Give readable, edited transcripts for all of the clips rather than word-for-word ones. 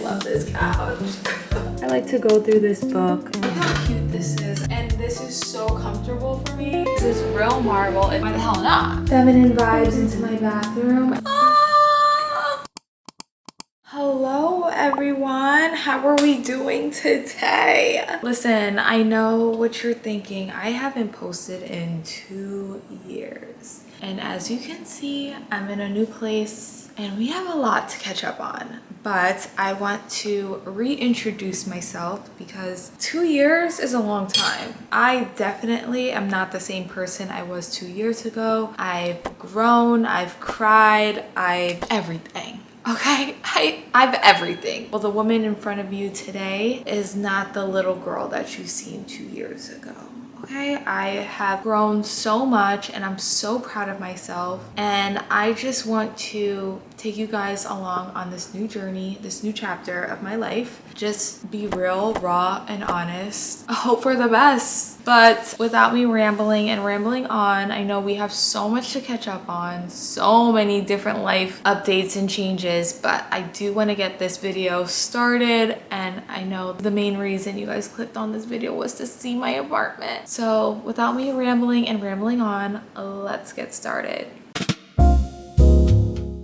love this couch. I like to go through this book. Look how cute this is. And this is so comfortable for me. This is real marble. And why the hell not? Feminine vibes into my bathroom. Hello everyone, how are we doing today? Listen, I know what you're thinking. I haven't posted in 2 years. And as you can see, I'm in a new place and we have a lot to catch up on. But I want to reintroduce myself because 2 years is a long time. I definitely am not the same person I was 2 years ago. I've grown, I've cried, everything. Okay, I've everything. Well, the woman in front of you today is not the little girl that you seen 2 years ago. Okay, I have grown so much and I'm so proud of myself. And I just want to take you guys along on this new journey, this new chapter of my life. Just be real, raw, and honest. Hope for the best. But without me rambling on, I know we have so much to catch up on, so many different life updates and changes, but I do want to get this video started. And I know the main reason you guys clicked on this video was to see my apartment. So without me rambling on, let's get started.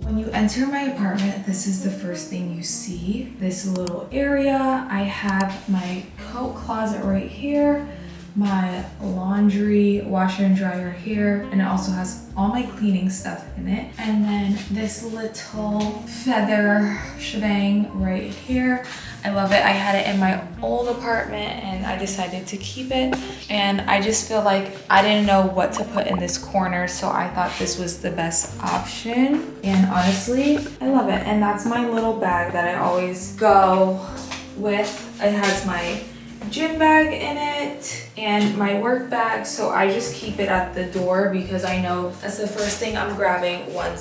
When you enter my apartment, this is the first thing you see. This little area. I have my coat closet right here, my laundry washer and dryer here, and it also has all my cleaning stuff in it. And then this little feather shebang right here. I love it. I had it in my old apartment and I decided to keep it. And I just feel like I didn't know what to put in this corner, so I thought this was the best option. And honestly, I love it. And that's my little bag that I always go with. It has my gym bag in it and my work bag, so I just keep it at the door because I know that's the first thing I'm grabbing when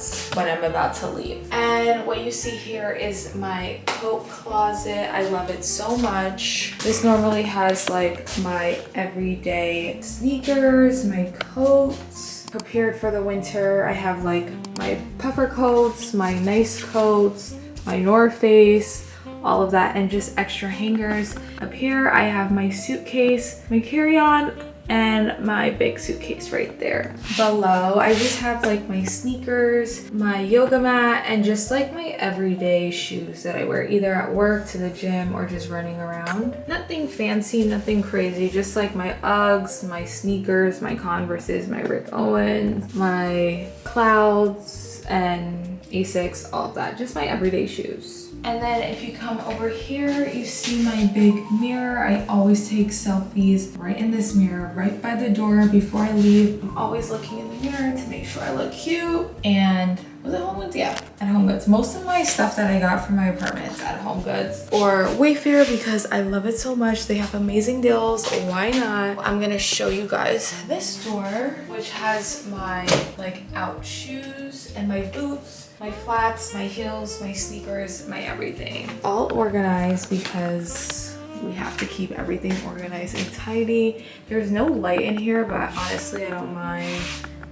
I'm about to leave. And what you see here is my coat closet. I love it so much. This normally has like my everyday sneakers, my coats prepared for the winter. I have like my puffer coats, my nice coats, my North Face, all of that, and just extra hangers. Up here I have my suitcase, my carry-on, and my big suitcase right there. Below I just have like my sneakers, my yoga mat, and just like my everyday shoes that I wear either at work, to the gym, or just running around. Nothing fancy, nothing crazy, just like my Uggs, my sneakers, my Converses, my Rick Owens, my Clouds, and Asics, all of that, just my everyday shoes. And then if you come over here, you see my big mirror. I always take selfies right in this mirror, right by the door before I leave. I'm always looking in the mirror to make sure I look cute. And was it Home Goods? Yeah, at Home Goods. Most of my stuff that I got from my apartment is at Home Goods or Wayfair because I love it so much. They have amazing deals. Why not? I'm gonna show you guys this door, which has my like out shoes and my boots, my flats, my heels, my sneakers, my everything. All organized because we have to keep everything organized and tidy. There's no light in here, but honestly, I don't mind.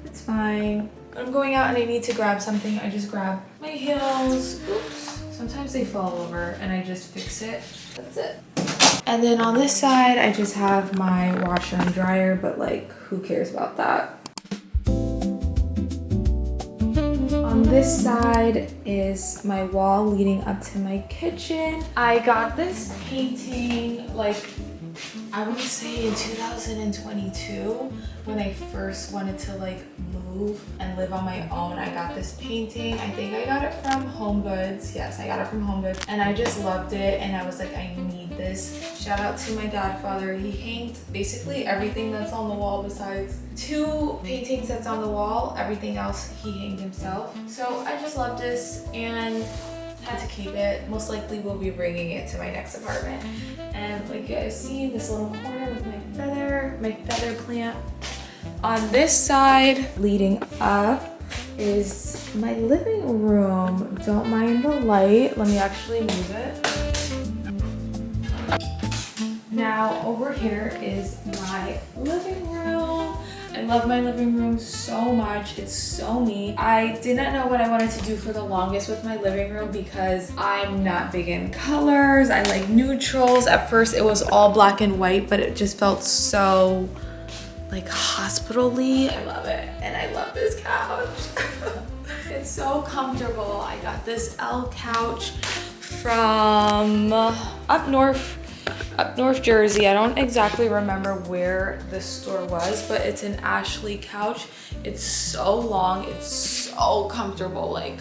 It's fine. When I'm going out and I need to grab something, I just grab my heels. Oops. Sometimes they fall over and I just fix it. That's it. And then on this side, I just have my washer and dryer, but like, who cares about that? On this side is my wall leading up to my kitchen. I got this painting like, I want to say in 2022 when I first wanted to like move and live on my own. I got this painting. I think I got it from Home Goods. Yes, I got it from Home Goods. And I just loved it and I was like, I need this. Shout out to my godfather. He hanged basically everything that's on the wall besides 2 paintings that's on the wall. Everything else he hanged himself. So I just love this and had to keep it. Most likely we'll be bringing it to my next apartment. And like you guys see, this little corner with my feather plant. On this side, leading up, is my living room. Don't mind the light. Let me actually move it. Now over here is my living room. I love my living room so much. It's so neat. I did not know what I wanted to do for the longest with my living room because I'm not big in colors. I like neutrals. At first it was all black and white, but it just felt so like hospital-y. I love it. And I love this couch. It's so comfortable. I got this L couch from up north Jersey. I don't exactly remember where the store was, but it's an Ashley couch. It's so long, it's so comfortable. Like,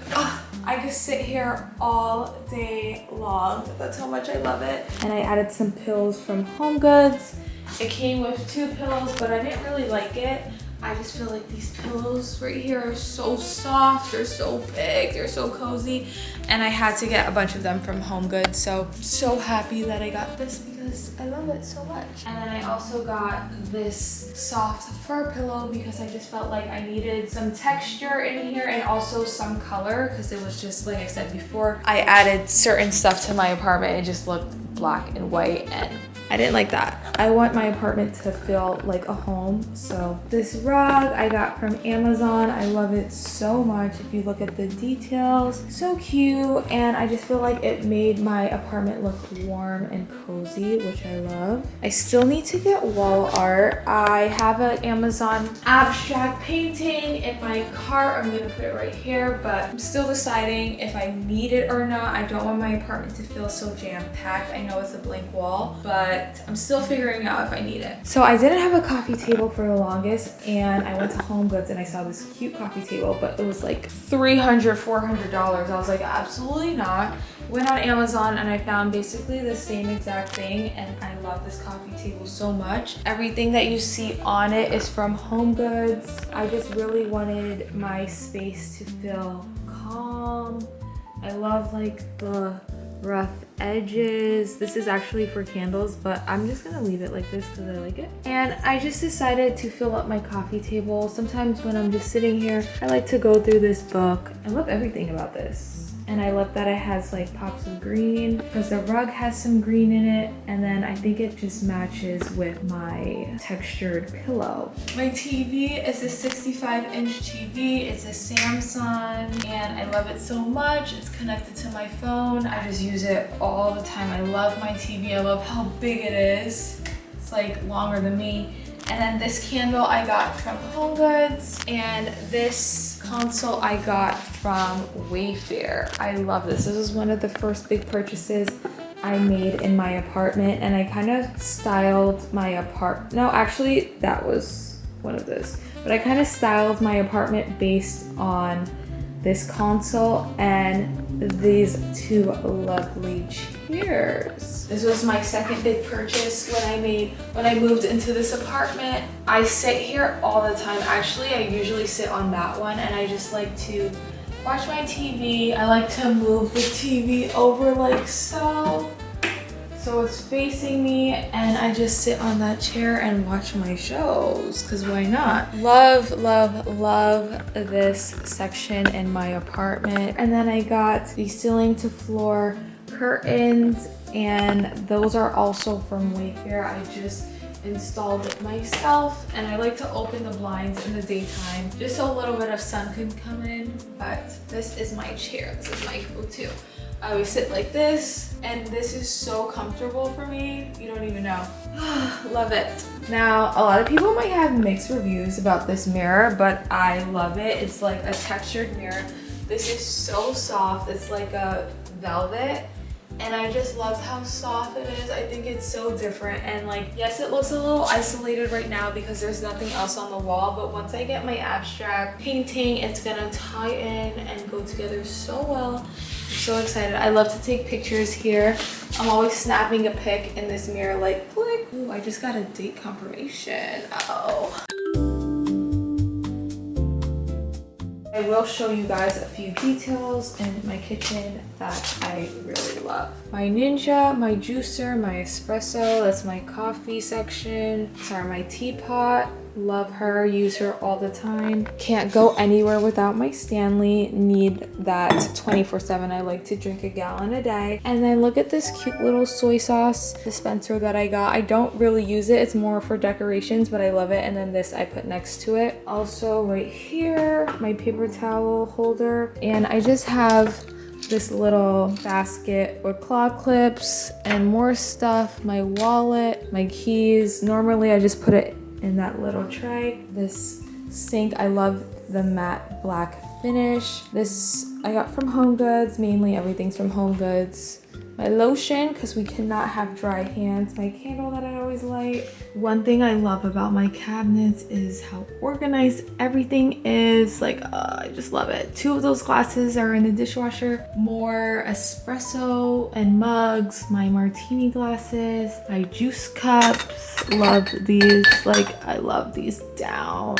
I could sit here all day long. That's how much I love it. And I added some pillows from HomeGoods. It came with 2 pillows, but I didn't really like it. I just feel like these pillows right here are so soft, they're so big, they're so cozy, and I had to get a bunch of them from HomeGoods, so happy that I got this because I love it so much. And then I also got this soft fur pillow because I just felt like I needed some texture in here and also some color because it was just, like I said before, I added certain stuff to my apartment. It just looked black and white and I didn't like that. I want my apartment to feel like a home. So this rug I got from Amazon. I love it so much. If you look at the details, so cute. And I just feel like it made my apartment look warm and cozy, which I love. I still need to get wall art. I have an Amazon abstract painting in my cart. I'm gonna put it right here, but I'm still deciding if I need it or not. I don't want my apartment to feel so jam-packed. I know it's a blank wall, but I'm still figuring out if I need it. So I didn't have a coffee table for the longest, and I went to HomeGoods and I saw this cute coffee table, but it was like $300, $400. I was like, absolutely not. Went on Amazon and I found basically the same exact thing, and I love this coffee table so much. Everything that you see on it is from HomeGoods. I just really wanted my space to feel calm. I love like the rough edges. This is actually for candles, but I'm just gonna leave it like this because I like it. And I just decided to fill up my coffee table. Sometimes when I'm just sitting here, I like to go through this book. I love everything about this. And I love that it has like pops of green because the rug has some green in it. And then I think it just matches with my textured pillow. My TV is a 65-inch TV. It's a Samsung and I love it so much. It's connected to my phone. I just use it all the time. I love my TV. I love how big it is. It's like longer than me. And then this candle I got from HomeGoods, and this console I got from Wayfair. I love this. This was one of the first big purchases I made in my apartment, and I kind of styled my apartment. No, actually, that was one of those. But I kind of styled my apartment based on this console and these 2 lovely chairs. This was my second big purchase when I moved into this apartment. I sit here all the time. Actually, I usually sit on that one and I just like to watch my TV. I like to move the TV over like so it's facing me, and I just sit on that chair and watch my shows, because why not? Love, love, love this section in my apartment. And then I got the ceiling to floor curtains, and those are also from Wayfair. I just installed it myself, and I like to open the blinds in the daytime just so a little bit of sun can come in. But this is my chair. This is my go-to. I always sit like this, and this is so comfortable for me. You don't even know. Love it. Now, a lot of people might have mixed reviews about this mirror, but I love it. It's like a textured mirror. This is so soft. It's like a velvet, and I just love how soft it is. I think it's so different, and like, yes, it looks a little isolated right now because there's nothing else on the wall, but once I get my abstract painting, it's gonna tie in and go together so well. I'm so excited. I love to take pictures here. I'm always snapping a pic in this mirror like, click. Ooh, I just got a date confirmation. Uh-oh. I will show you guys a few details in my kitchen that I really love. My Ninja, my juicer, my espresso, that's my coffee section. Sorry, my teapot, Love her, use her all the time. Can't go anywhere without my Stanley. Need that 24/7. I like to drink a gallon a day. And then look at this cute little soy sauce dispenser that I got. I don't really use it. It's more for decorations, but I love it. And then this I put next to it. Also right here, my paper towel holder. And I just have this little basket with claw clips and more stuff, my wallet, my keys. Normally I just put it in that little tray. This sink, I love the matte black finish. This I got from Home Goods, mainly everything's from Home Goods. My lotion, because we cannot have dry hands. My candle that I always light. One thing I love about my cabinets is how organized everything is. Like, I just love it. 2 of those glasses are in the dishwasher. More espresso and mugs. My martini glasses. My juice cups. Love these. Like, I love these down.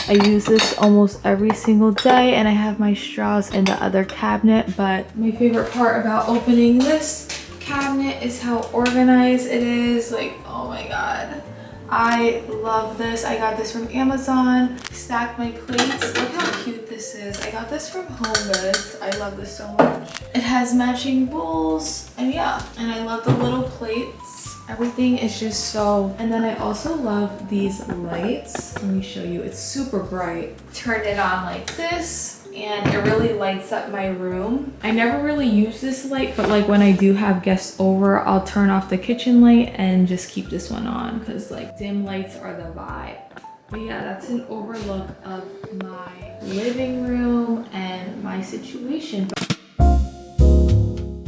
I use this almost every single day, and I have my straws in the other cabinet. But my favorite part about opening this cabinet is how organized it is. Like, oh my god, I love this. I got this from Amazon. Stack my plates. Look how cute this is. I got this from Home Goods. I love this so much. It has matching bowls, and yeah, and I love the little plates. Everything is just so, and then I also love these lights. Let me show you. It's super bright. Turn it on like this, and it really lights up my room. I never really use this light, but like when I do have guests over, I'll turn off the kitchen light and just keep this one on, because like dim lights are the vibe. But yeah, that's an overlook of my living room and my situation.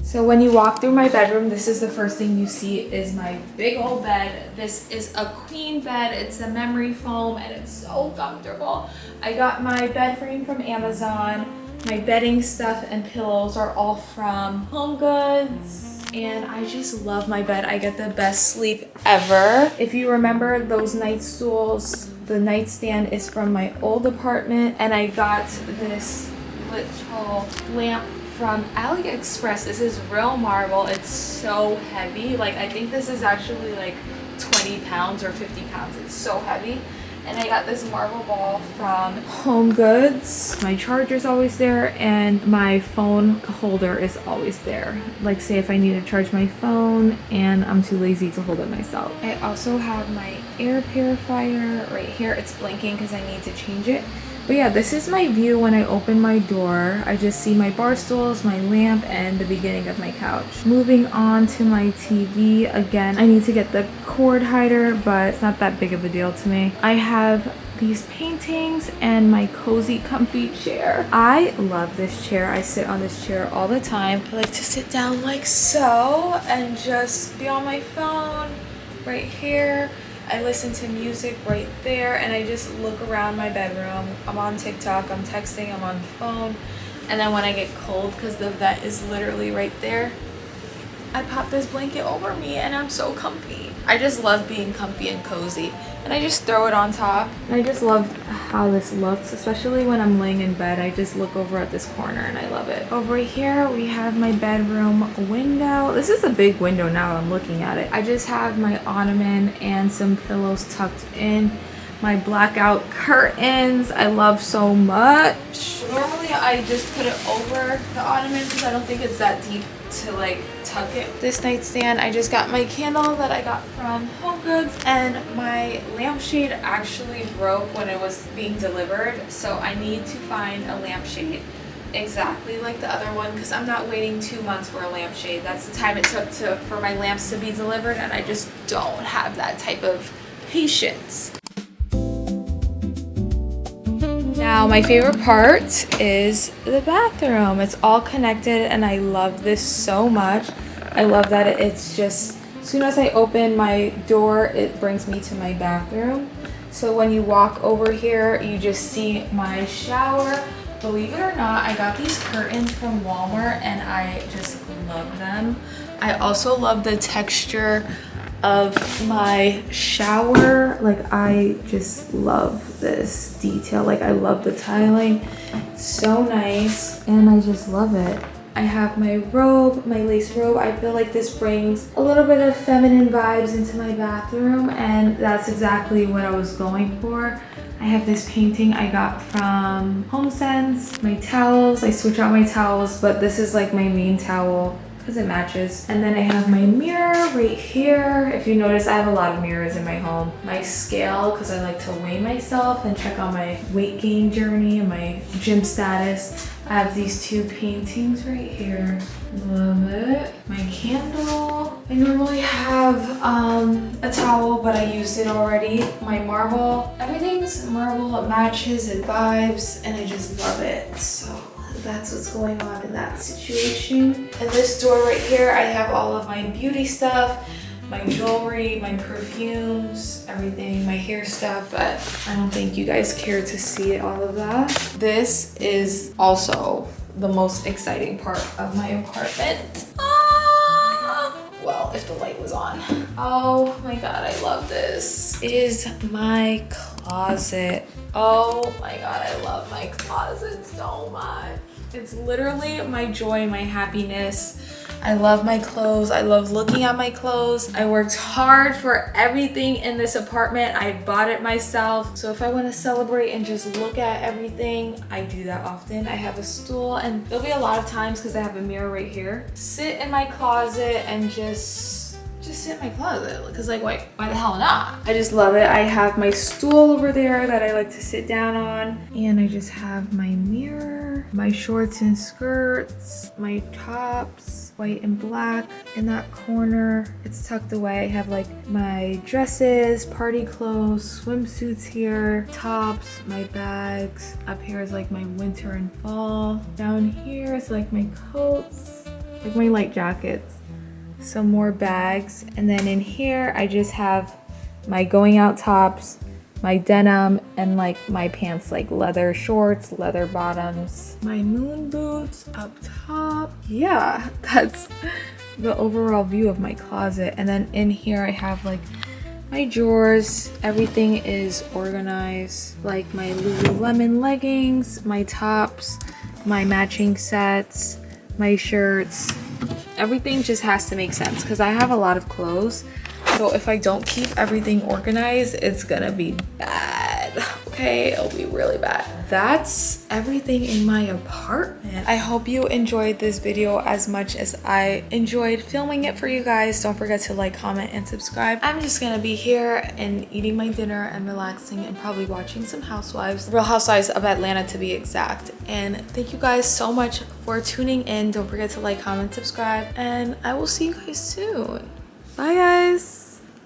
So when you walk through my bedroom, this is the first thing you see is my big old bed. This is a queen bed. It's a memory foam and it's so comfortable. I got my bed frame from Amazon. My bedding stuff and pillows are all from Home Goods. And I just love my bed. I get the best sleep ever. If you remember those night stools, the nightstand is from my old apartment. And I got this little lamp from AliExpress. This is real marble. It's so heavy. Like, I think this is actually like 20 pounds or 50 pounds. It's so heavy. And I got this marble ball from Home Goods. My charger's always there, and my phone holder is always there. Like, say if I need to charge my phone and I'm too lazy to hold it myself. I also have my air purifier right here. It's blinking because I need to change it. But yeah, this is my view when I open my door. I just see my bar stools, my lamp, and the beginning of my couch. Moving on to my TV. Again, I need to get the cord hider, but it's not that big of a deal to me. I have these paintings and my cozy comfy chair. I love this chair. I sit on this chair all the time. I like to sit down like so and just be on my phone right here. I listen to music right there, and I just look around my bedroom. I'm on TikTok, I'm texting, I'm on the phone. And then when I get cold, because the vet is literally right there, I pop this blanket over me and I'm so comfy. I just love being comfy and cozy. And I just throw it on top. And I just love how this looks, especially when I'm laying in bed. I just look over at this corner and I love it. Over here, we have my bedroom window. This is a big window now I'm looking at it. I just have my ottoman and some pillows tucked in. My blackout curtains, I love so much. Normally, I just put it over the ottoman because I don't think it's that deep to like tuck it. This nightstand, I just got my candle that I got from Home Goods, and my lampshade actually broke when it was being delivered, so I need to find a lampshade exactly like the other one because I'm not waiting 2 months for a lampshade. That's the time it took for my lamps to be delivered, and I just don't have that type of patience. Now, my favorite part is the bathroom. It's all connected and I love this so much. I love that it's just, as soon as I open my door, it brings me to my bathroom. So when you walk over here, you just see my shower. Believe it or not, I got these curtains from Walmart and I just love them. I also love the texture of my shower. Like, I just love this detail. Like, I love the tiling. It's so nice and I just love it. I have my robe, my lace robe. I feel like this brings a little bit of feminine vibes into my bathroom, and that's exactly what I was going for. I have this painting I got from HomeSense. My towels, I switch out my towels, but this is like my main towel because it matches. And then I have my mirror right here. If you notice, I have a lot of mirrors in my home. My scale, because I like to weigh myself and check on my weight gain journey and my gym status. I have these two paintings right here. Love it. My candle. I normally have a towel, but I used it already. My marble. Everything's marble. It matches, it vibes, and I just love it. So that's what's going on in that situation. In this drawer right here, I have all of my beauty stuff, my jewelry, my perfumes, everything, my hair stuff, but I don't think you guys care to see all of that. This is also the most exciting part of my apartment. Well, if the light was on. Oh my God, I love this. Is my closet. Oh my God, I love my closet so much. It's literally my joy, my happiness. I love my clothes. I love looking at my clothes. I worked hard for everything in this apartment. I bought it myself. So if I want to celebrate and just look at everything, I do that often. I have a stool, and there'll be a lot of times because I have a mirror right here. Sit in my closet and just sit in my closet, because like why the hell not? I just love it. I have my stool over there that I like to sit down on, and I just have my mirror, my shorts and skirts, my tops, white and black in that corner. It's tucked away. I have like my dresses, party clothes, swimsuits here, tops, my bags. Up here is like my winter and fall. Down here is like my coats, like my light jackets. Some more bags, and then in here I just have my going out tops, my denim, and like my pants, like leather shorts, leather bottoms, my moon boots up top. Yeah, that's the overall view of my closet. And then in here I have like my drawers. Everything is organized, like my Lululemon leggings, my tops, my matching sets, my shirts. Everything just has to make sense because I have a lot of clothes. So if I don't keep everything organized, it's gonna be bad. Okay, it'll be really bad. That's everything in my apartment. I hope you enjoyed this video as much as I enjoyed filming it for you guys. Don't forget to like, comment, and subscribe. I'm just gonna be here and eating my dinner and relaxing and probably watching some Housewives, Real Housewives of Atlanta to be exact. And thank you guys so much for tuning in. Don't forget to like, comment, subscribe, and I will see you guys soon. Bye guys.